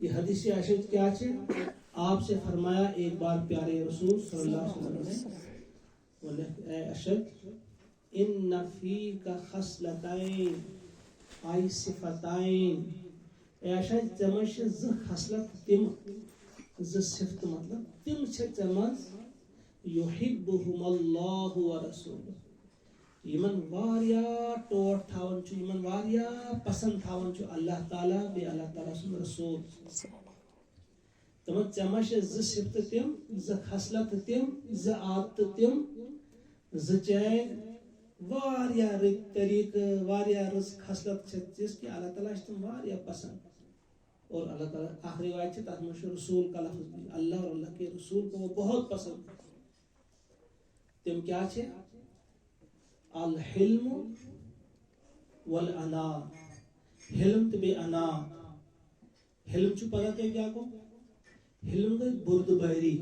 یہ حدیث عائشہ کیا ہے؟ آپ سے فرمایا ایک بار پیارے رسول صلی اللہ علیہ وسلم نے، اے اشد ان فیک خصلتین ای صفتین، اے اشد ژمن ز خصلت تم ز صفت مطلب تم ژمن یحبہم اللہ ورسولہ یمن واریاہ ٹوٹ تھاون چھ، یمن واریاہ پسند تھاون چھ اللہ تعالیٰ بے اللہ تعالیٰ سن رسول تمن ژمن ز صفت تم ز خصلت تم ز عادت تم ز چین واریاہ رٕتۍ طریقہ واریاہ رٕژ خصلت چھس کہ اللہ تعالیٰ تم واریاہ پسند، اور اللہ تعالیٰ آخری روایت ہے تاتھ میں رسول کا لفظ بھی، اللہ اور اللہ کے رسول کو وہ بہت پسند، تم کیا چھے؟ الحلم والانا، حلم تو بے انا، حلم چھو پتہ تے کیا کو؟ حلم گئی بردباری،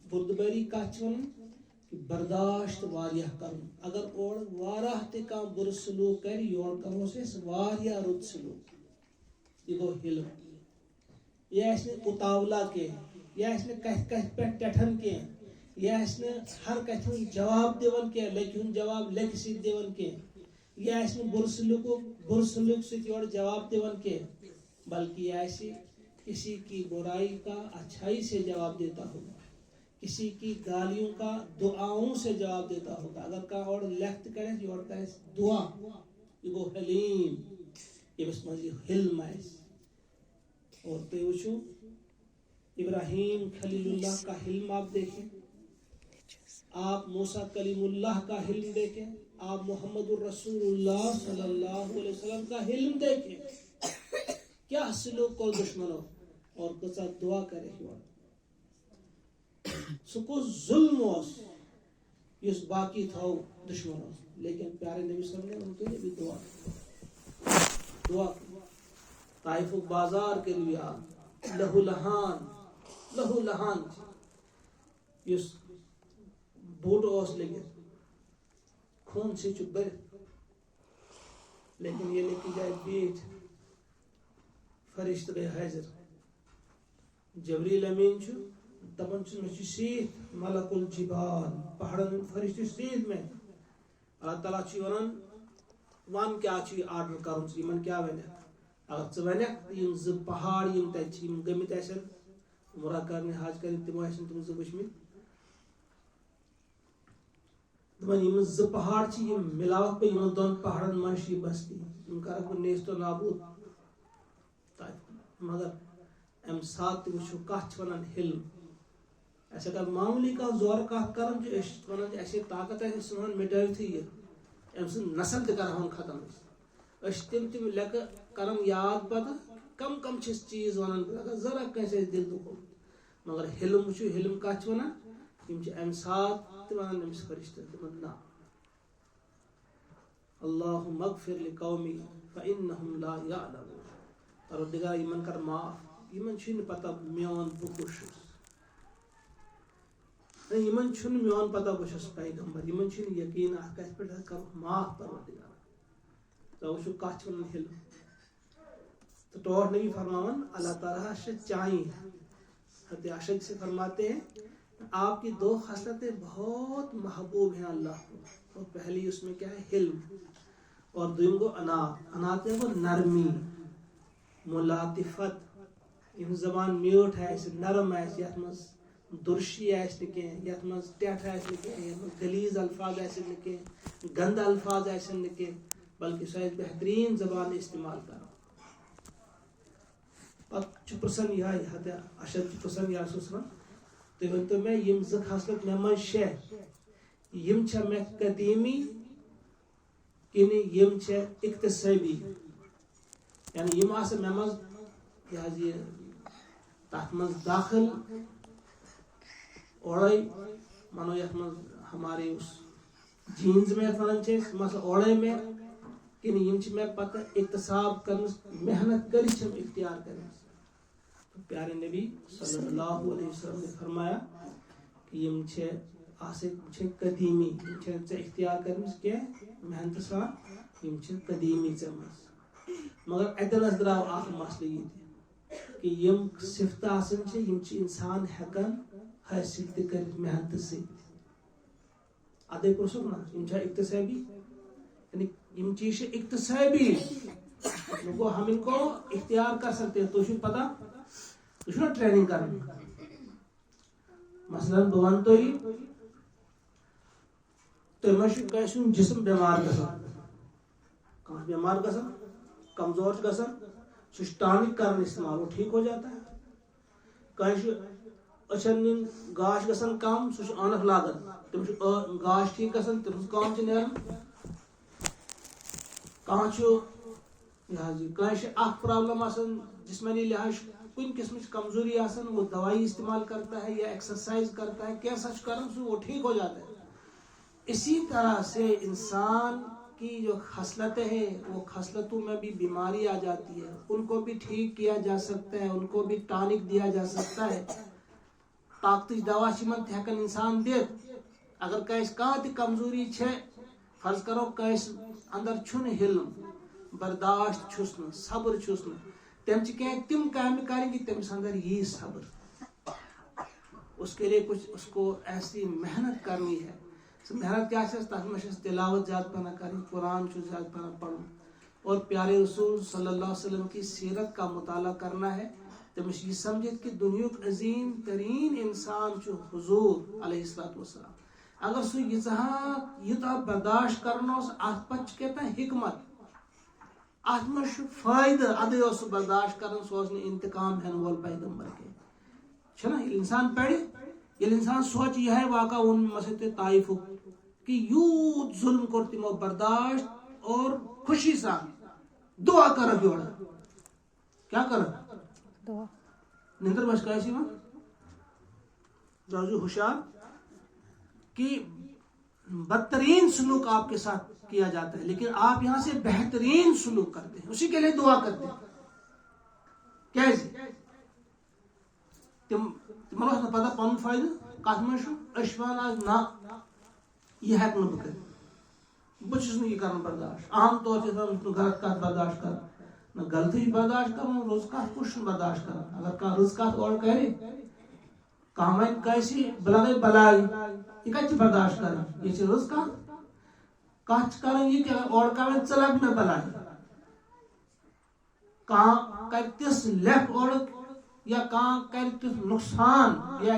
بردباری کچھ ون کہ برداشت واریاہ کرن، اگر اور واراہ تے کام بر سلوک کر یور کرو سے واریاہ رت سلوک، یہ گو حلم، یہ اس نے اتاولا کے، یہ اس نے کہہ پہ ٹٹھن کے، یہ اس نے ہر کتھ جواب دیون کے لیکن جواب لیک سی دیون کے، یہ اس نے بر سلوک سے یور جواب دیون کے، بلکہ یہ ایسی کسی کی برائی کا اچھائی سے جواب دیتا ہوگا، کسی کی گالیوں کا دعاؤں سے جواب دیتا ہوگا، اگر کا اور لخت کرے یور کرے دعا، یہ گو حلیم، یہ بس مزی حلم ہے۔ اور تو وچھو ابراہیم خلیل اللہ کا حلم آپ دیکھیں، آپ موسیٰ کلیم اللہ کا حلم دیکھیں، آپ محمد الرسول اللہ صلی اللہ علیہ وسلم کا حلم دیکھیں، کیا سلوک کو دشمنوں اور کچھ دعا کرے ہوا سکو ظلم اس اس باقی تھا دشمنوں، لیکن پیارے نبی صلی اللہ علیہ وسلم نے ان کے لیے بھی دعا طائف بازار کے لیے لہو لہان اس بوٹ اوس لگے خون سے چھ بر، لیکن یہ لکھی جائے بیٹ فرشتہ گئے حاضر، جبریل امین چھ دپن چھ مجھ سیت ملک الجبال پہاڑن فرشتہ سیت میں، اللہ تعالیٰ چھ ونان وان کیا چھ آرڈر کرن یمن کیا ونک، اگر ژٕ ونکھ یم ز پہاڑ یم تت یم گمت آسن عمرہ کرنے حج کرنے تم آسن تم ز وچھمت، دپن یم ز پہاڑ چھ یم ملاوک پہ یم دون پہاڑن منش یہ بستی یم کرک بہ نیست و نابود، مگر ام سات وچھو کت ونان حلم، ایسے اگر معمولی کا زور کت کرن جو ونان ایسے طاقت ہے سنان مٹاوت یہ ام سن نسل تہ کرہون ختم تم لک کرم یاد پتہ کم کم چھ چیز ونان اگر ذرا کنسے دل دکھوت، مگر حلم چھ حلم کت ونان یم چھ ام سات تہ ونان امس فرشتہ دپان نا اللہم اغفر لقومی فانہم لا یعلمون، پروردگار یمن کر معاف، یمن چھن پتہ میون بہ کس چھس، یمن چھن میون پتہ بہ چھس پیغمبر، یمن چھن یقین اتھ کتھ پہ کر معاف پروردگار، تو وچھو کت ونان حلم، تو ٹوٹ نبی فرماون اللہ تعالیٰ سے چاہیں، حضرت عائشہ سے فرماتے ہیں آپ کی دو خصلتیں بہت محبوب ہیں اللہ کو، اور پہلی اس میں کیا ہے حلم، اور دوم کو انات ہے وہ نرمی ملاطفت، یم زبان میوٹ ہے اس نرم ہے یت مز درشی ایس نکیں، یت مز ٹیٹھ ایس نکیں، یت مز گلیز الفاظ ایسے نکیں، گند الفاظ ایسے نکیں، بلکہ شاید بہترین زبان استعمال کرو، پتہ پرسن یہ حد اشد پرسن یا سسرا تو ونتو میں یم ز خاصلت میں من شے یم چھ میں قدیمی کنی یم چھ اقتصابی، یعنی یم آس میں مز یہ تات مز داخل اوڑے منو یت مز ہمارے اس جینز میں ونان چھ مس اوڑے میں کنی یم چھ میں پتہ اقتصاب کرنس محنت کری چھم اختیار کرنس، تو پیارے نبی صلی اللہ علیہ وسلم نے فرمایا کہ یم چھ آسے چھ قدیمی، یم چھ اختیار کرنس کے محنت سان یم چھ قدیمی چمس، مگر اتنس دراو اخ مسئلہ یہ کہ یم صفت آسن چھ یم چھ انسان ہیکان حاصل تہ کر محنت سے ادے پرسک نا یم چھ اکتسابی یعنی یم چیز اکتسابی لوگوں ہم ان کو اختیار کر سکتے ہیں. تو پتہ تو ٹریننگ کرنی مثلا بہ ون تھی سن جسم بیمار گژھان کھانا بیمار گژھان کمزور گژھان سہ ٹانک کرن استعمال وہ ٹھیک ہو جاتا ہے. کھانا اچھن نین گاش گژھان کم سہ آنکھ لاگان تمس گاش ٹھیک گژھان تمس کام نیران. کھانا اخ پرابلم آسان جسمانی لحاظ کن قسم کی کمزوری آسان وہ دوائی استعمال کرتا ہے یا ایکسرسائز کرتا ہے کیسا کرن سو وہ ٹھیک ہو جاتا ہے. اسی طرح سے انسان کی جو خصلتیں ہیں وہ خصلتوں میں بھی بیماری آ جاتی ہے ان کو بھی ٹھیک کیا جا سکتا ہے ان کو بھی ٹانک دیا جا سکتا ہے. طاقت دوا من ہیکن انسان دت اگر کنس کھانا تہ کمزوری چھ فرض کرو کنس اندر چھن حلم برداشت چھس نا صبر چھس نا تم تم کام کریں گی تمس اندر یہ صبر اس کے لیے کچھ اس کو ایسی محنت کرنی ہے. محنت کیا تک میں تلاوت زیادہ پنہ کریں قرآن زیادہ پنہ پڑھن اور پیارے رسول صلی اللہ علیہ وسلم کی سیرت کا مطالعہ کرنا ہے. تمس یہ سمجھت کہ دنیا عظیم ترین انسان حضور علیہ السلام اگر سہ یوتہ برداشت کرنا ات پتہ کتنا حکمت ات مجھ فائدہ ادے سہ برداشت کران سہ انتقام ہین وول پیغمبر کے انسان پڑھ یل انسان سوچ یہ واقعہ ون مسجد طائف کہ یوت ظلم کور تمو برداشت اور خوشی سان دعا کر جوڑا کیا کر دعا نندر بس کیسی من روزو ہوشیار کہ بدترین سلوک آپ کے ساتھ کیا جاتا ہے لیکن آپ یہاں سے بہترین سلوک کرتے ہیں اسی کے لیے دعا کرتے ہیں. کیسے تمہن نا پتہ پن فائدہ کت مشوان آج نا یہ ہیک نا بہ بس یہ کران برداشت عام طور سے غلط کت برداشت کر نہ غلطی برداشت کر رز کت کس برداشت کر اگر کھانا رز کت اور کرے کھانا ون کیسی بلگے بلائی یہ کت برداشت کر یہ رز کت کر یہ کہ اور کر ثلگ میں بلائی کھانا کر تس لیف اور یا کر تیس نقصان یہ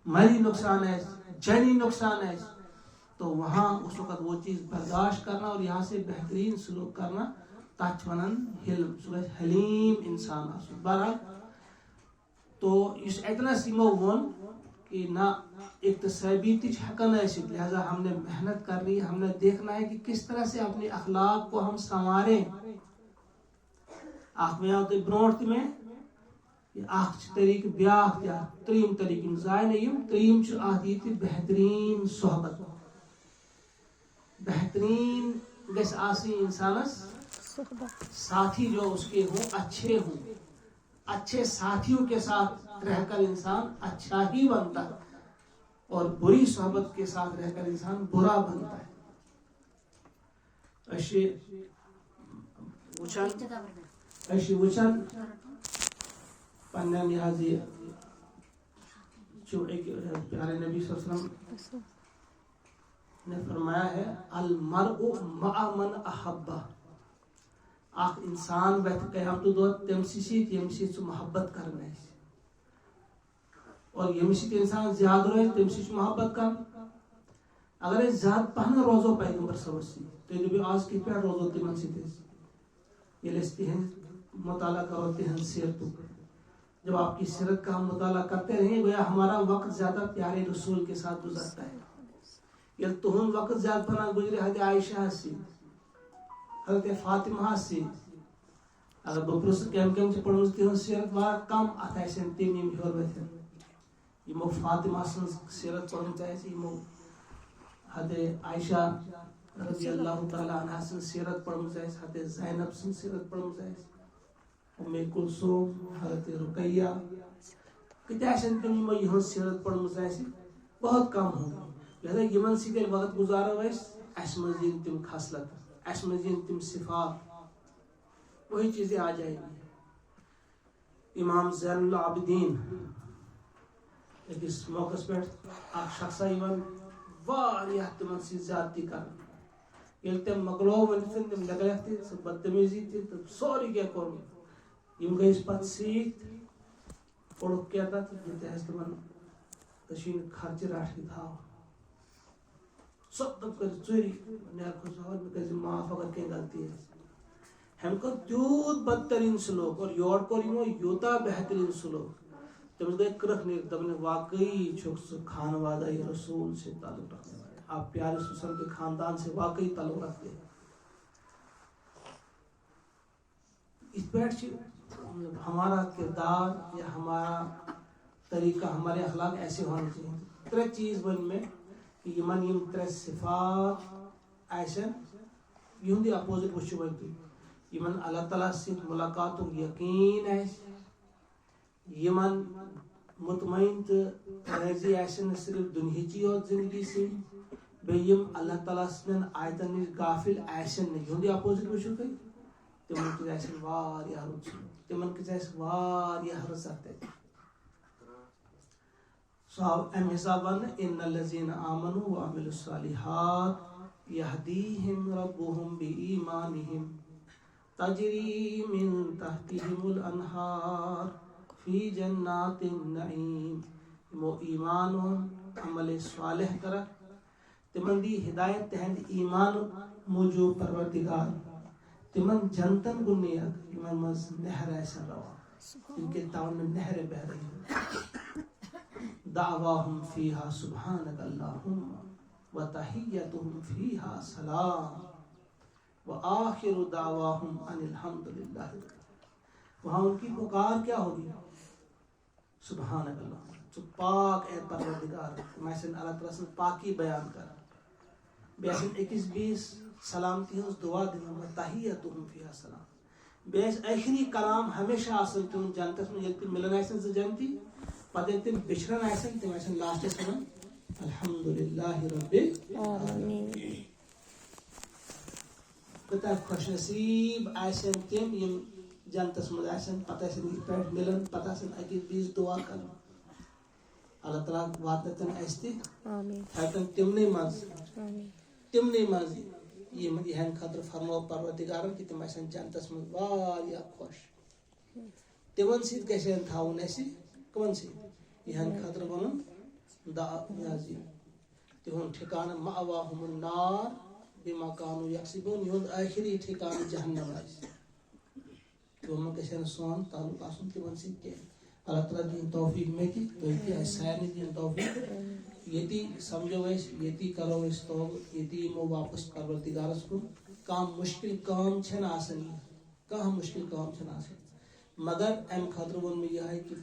مالی نقصان ہے جانی نقصان ہے تو وہاں اس وقت وہ چیز برداشت کرنا اور یہاں سے بہترین سلوک کرنا تک ونان حلم سہ حلیم انسان بہرحال تو اس اتنس یمو ون کہ نہ اقتصابی تج ہکن ٲسِتھ لہذا ہم نے محنت کرنی ہے ہم نے دیکھنا ہے کہ کس طرح سے اپنے اخلاق کو ہم سنواریں. اخ میں تو برونٹ میں اخ طریقہ بیاکھ تہ تریم طریقہ زائن یم تریم یہ بہترین صحبت بہترین گھس آسن انسانس ساتھی جو اس کے ہوں اچھے ساتھیوں کے ساتھ رہ کر انسان اچھا ہی بنتا ہے اور بری صحبت کے ساتھ رہ کر انسان برا بنتا ہے. وچن پنن یہ پیارے نبی صلی اللہ علیہ وسلم نے فرمایا ہے المرء مع من احبہ اخ انسان ویت قیامت دہ تم ست یم ست محبت کرنا اور یم ست انسان زیادہ روز تم ست محبت کر اگر زیادہ پہن روزو پیغمبر صاحب سی تو آج کت پہ روزو تمن سی تہذ مطالعہ کرو تہذ سیرت جب آپ کی سیرت کا ہم مطالعہ کرتے رہیں گویا ہمارا وقت زیادہ پیارے رسول کے ساتھ گزرتا ہے. یل تہن وقت زیادہ پناہ گزرے حضرت عائشہ سی حضرت فاطمہ سی اگر بہ پرس کم کم پڑھ تہذ سیرت واقع کم ات تم ہور ورتن یمو فاطمہ سن سیرت پڑھ یمو حضرت عائشہ رضی اللہ تعالی عنہ سن سیرت پڑھ حضرت زینب سن سیرت پڑھ ام کلثوم حضرت رقیہ کتیا تم یہ سیرت پڑھ بہت کم ہوں لہذا یمن سی وقت گزارو اس مز تم خصلت اس مز تم صفات وہی چیزیں آ جائیں گی. امام زین العابدین أکس موقع پہ شخصا واریاہ تمن سی زیادتی کر یل تم مکلو ورنت تم نگلت سہ بدتمیزی تم سوری کیا کورمت یم گئیس پت سیت پڑھک کیا تک دیتہس تمن تشین خرچ راٹ کی تھاو سب تب کر چوری نیر خوشحال میں کسی معاف اگر کہیں غلطی ہے ہم کو تیوت بدترین سلوک اور یور کو یوتا بہترین سلوک تمس گئی کرخ نیر دبن واقعی چھک سو خانوادہ رسول سے تعلق رکھنے والے آپ پیارے سسر کے خاندان سے واقعی تعلق رکھتے ہیں اس پیٹ ہمارا کردار یا ہمارا طریقہ ہمارے اخلاق ایسے ہونے چاہیے ترے چیز بن میں کہ یمن یم ترے صفات ایسن یہندی اپوزٹ وچھو بنتی یمن اللہ تعالیٰ سے ملاقات یقین ایس یمن مطمئن تو راضی ایسن صرف دنیا چی اور زندگی سے بیم اللہ تعالیٰ سن آیتن غافل ایسن یہندی اپوزٹ وچھو گئی تمن کس ایسن واریاہ رُت تمن کس ایس واریاہ رزت صاحب ام حساب ان الذين امنوا وعملوا الصالحات يهديهم ربهم بإيمانهم تجري من تحتهم الانهار في جنات النعيم مو ایمان و عمل صالح کرا تمن دی ہدایت تہند ایمان موجو پروردگار تمن جنتن گنیت تمن مز نہر ایسا روا ان کے تاون میں نہر بہ رہی دعواهم فيها سبحانك اللهم وتحيتهم فيها سلام وآخر دعواهم ان الحمد لله وہاں ان کی پکار کیا ہوگی سبحانك اللهم تو پاک اے پروردگار میں سن اللہ تعالیٰ سے پاکی بیان کر بیسن 21-20 سلامتی ہوں دعا دینا وتحيتهم فيها سلام بیس آخری کلام ہمیشہ آسن تم جانتس میں یلتی ملن ایسن سے جانتی پتہ تم بچھرن ایسن تم ایسن لاسٹ سنن الحمدللہ رب العالمین کتا خوش نصیب ایسن تم یم جنتس مز ایسن پتہ ایسن پیٹ ملن پتہ ایسن 21-20 دعا کرن اللہ تعالیٰ واتتن ایستی ہیتن تمنے مز یہ خاطر فرمو پروردگارن کہ تم ایسن جنتس مز واریاہ خوش تمن سیت گژھن تھاون اسی کمن سیت یہ خاطر ونن تہن ٹھکانہ مأواہم النار بما كانوا یکسبون یہند آخری ٹھکانہ جہنم آسہِ تمن گژھن سون تعلق آسن تمن سیت کینٛہہ اللہ تعالیٰ دین توفیق میں تھی تو سارے دین توفیق یتی سمجھو اس یتی کرو اس تو یتی مو واپس پروردگارس کو کام مشکل کام چھن آسن کہاں مشکل کام چھن آسن مگر ام خاطر ون میں یہ ہے کہ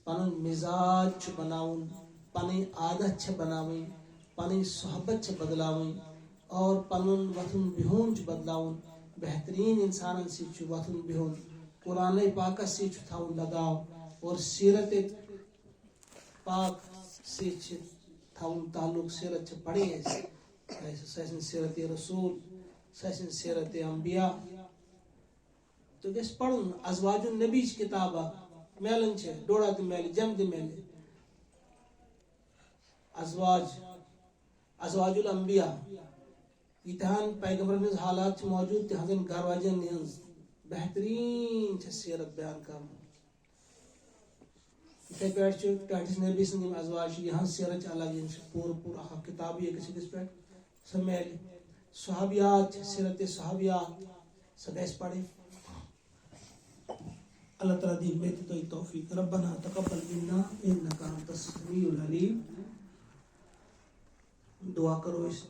پن مزاج چھ بناون پن عادت چھ بناون پن صحبت چھ بدلاون اور پن وتھن بہون چھ بدلاون بہترین انسانن سی چھ وتھن بہون قرآن پاک سے چھ تھاون لگاو اور سیرت پاک سے چھ تھاون تعلق سیرت چھ پڑھی سیسن سیرت رسول سیسن سیرت انبیاء تو گس پڑھن ازواج النبی کتابہ میلن چھ ڈوڑا تہ میل جم تہ میل ازواج الانبیاء یتہان پیغمبرن ہز حالات چھ موجود تہذن گھر واجن ہز بہترین چھ سیرت بیان کرن اتھے پیٹ چھ ٹاٹس نبی سن ازواج یہاں سیرت الگ ان پور اخ کتاب یہ کس پیٹ سمیل صحابیات سیرت صحابیات سدیس پڑھے اللہ تعالیٰ دی میں تو توفیق ربنا تقبل منا انک انت السمیع العلیم دعا کرو اس